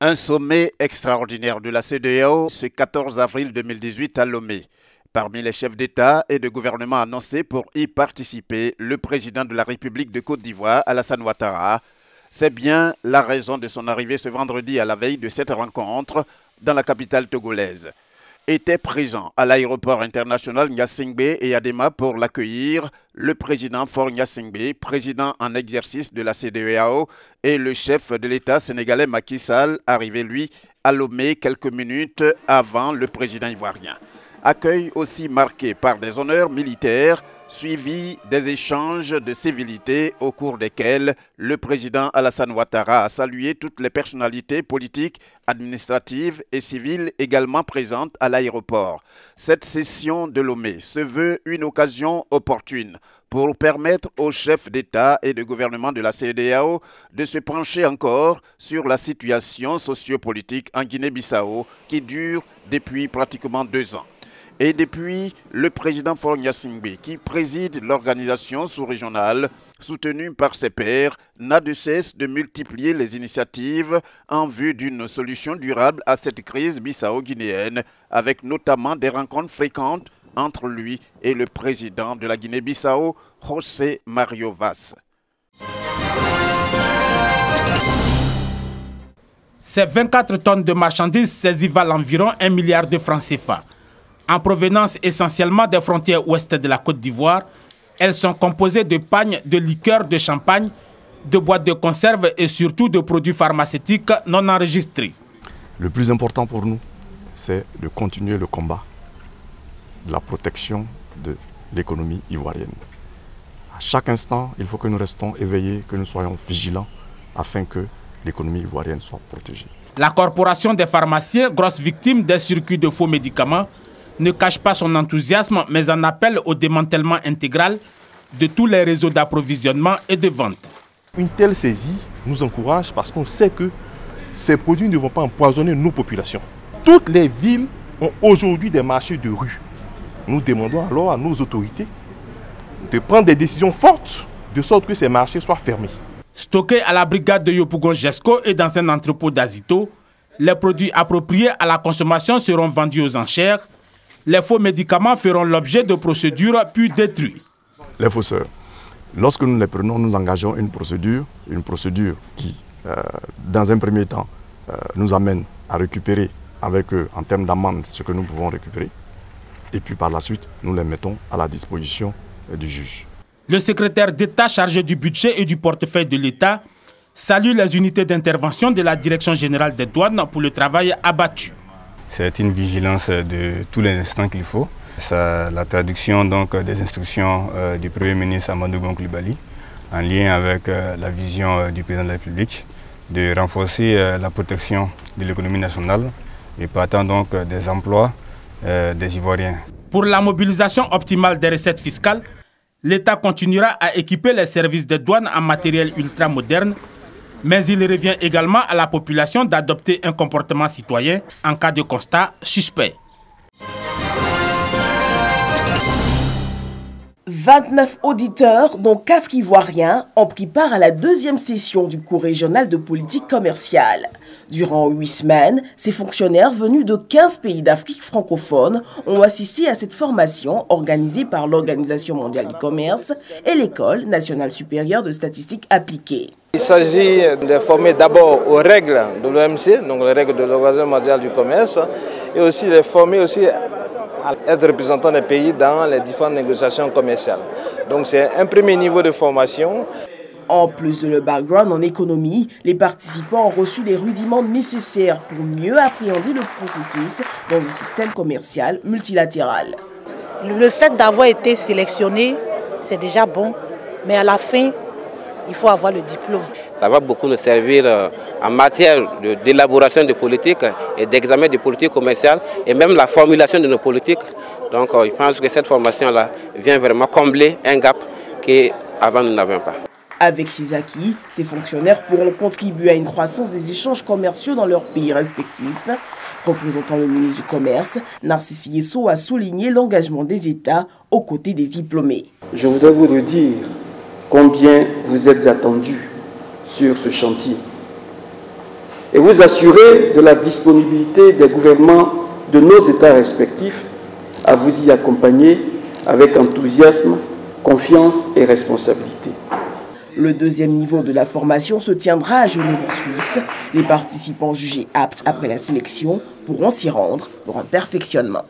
Un sommet extraordinaire de la CEDEAO ce 14 avril 2018 à Lomé. Parmi les chefs d'État et de gouvernement annoncés pour y participer, le président de la République de Côte d'Ivoire, Alassane Ouattara. C'est bien la raison de son arrivée ce vendredi à la veille de cette rencontre dans la capitale togolaise. Étaient présents à l'aéroport international Gnassingbé et Adema pour l'accueillir le président Faure Gnassingbé, président en exercice de la CEDEAO, et le chef de l'État sénégalais Macky Sall, arrivé lui à Lomé quelques minutes avant le président ivoirien. Accueil aussi marqué par des honneurs militaires, suivi des échanges de civilité au cours desquels le président Alassane Ouattara a salué toutes les personnalités politiques, administratives et civiles également présentes à l'aéroport. Cette session de Lomé se veut une occasion opportune pour permettre aux chefs d'État et de gouvernement de la CEDEAO de se pencher encore sur la situation sociopolitique en Guinée-Bissau qui dure depuis pratiquement 2 ans. Et depuis, le président Faure Gnassingbé, qui préside l'organisation sous-régionale, soutenue par ses pairs, n'a de cesse de multiplier les initiatives en vue d'une solution durable à cette crise bissau-guinéenne, avec notamment des rencontres fréquentes entre lui et le président de la Guinée-Bissau, José Mario Vaz. Ces 24 tonnes de marchandises saisies valent environ 1 milliard de francs CFA. En provenance essentiellement des frontières ouest de la Côte d'Ivoire, elles sont composées de pagnes, de liqueurs, de champagne, de boîtes de conserve et surtout de produits pharmaceutiques non enregistrés. Le plus important pour nous, c'est de continuer le combat de la protection de l'économie ivoirienne. À chaque instant, il faut que nous restons éveillés, que nous soyons vigilants afin que l'économie ivoirienne soit protégée. La corporation des pharmaciens, grosse victime des circuits de faux médicaments, ne cache pas son enthousiasme, mais en appelle au démantèlement intégral de tous les réseaux d'approvisionnement et de vente. Une telle saisie nous encourage parce qu'on sait que ces produits ne vont pas empoisonner nos populations. Toutes les villes ont aujourd'hui des marchés de rue. Nous demandons alors à nos autorités de prendre des décisions fortes de sorte que ces marchés soient fermés. Stockés à la brigade de Yopougon-Jesco et dans un entrepôt d'Azito, les produits appropriés à la consommation seront vendus aux enchères. Les faux médicaments feront l'objet de procédures puis détruits. Les fausseurs, lorsque nous les prenons, nous engageons une procédure qui, dans un premier temps, nous amène à récupérer avec eux, en termes d'amende, ce que nous pouvons récupérer. Et puis par la suite, nous les mettons à la disposition du juge. Le secrétaire d'État chargé du budget et du portefeuille de l'État salue les unités d'intervention de la Direction générale des douanes pour le travail abattu. C'est une vigilance de tous les instants qu'il faut. C'est la traduction donc, des instructions du Premier ministre Amadou Gon Coulibaly en lien avec la vision du président de la République de renforcer la protection de l'économie nationale et partant donc des emplois des Ivoiriens. Pour la mobilisation optimale des recettes fiscales, l'État continuera à équiper les services des douanes en matériel ultramoderne, mais il revient également à la population d'adopter un comportement citoyen en cas de constat suspect. 29 auditeurs, dont 4 Ivoiriens, ont pris part à la 2e session du cours régional de politique commerciale. Durant 8 semaines, ces fonctionnaires venus de 15 pays d'Afrique francophone ont assisté à cette formation organisée par l'Organisation mondiale du commerce et l'École nationale supérieure de statistiques appliquées. Il s'agit de former d'abord aux règles de l'OMC, donc les règles de l'Organisation mondiale du commerce, et aussi de former aussi à être représentant des pays dans les différentes négociations commerciales. Donc c'est un premier niveau de formation. En plus de le background en économie, les participants ont reçu les rudiments nécessaires pour mieux appréhender le processus dans un système commercial multilatéral. Le fait d'avoir été sélectionné, c'est déjà bon, mais à la fin, il faut avoir le diplôme. Ça va beaucoup nous servir en matière d'élaboration de politiques et d'examen de politiques commerciales et même la formulation de nos politiques. Donc je pense que cette formation-là vient vraiment combler un gap qu'avant nous n'avions pas. Avec ces acquis, ces fonctionnaires pourront contribuer à une croissance des échanges commerciaux dans leurs pays respectifs. Représentant le ministre du Commerce, Narcisse Yesso a souligné l'engagement des États aux côtés des diplômés. Je voudrais vous redire combien vous êtes attendus sur ce chantier. et vous assurer de la disponibilité des gouvernements de nos États respectifs à vous y accompagner avec enthousiasme, confiance et responsabilité. Le deuxième niveau de la formation se tiendra à Genève, en Suisse. Les participants jugés aptes après la sélection pourront s'y rendre pour un perfectionnement.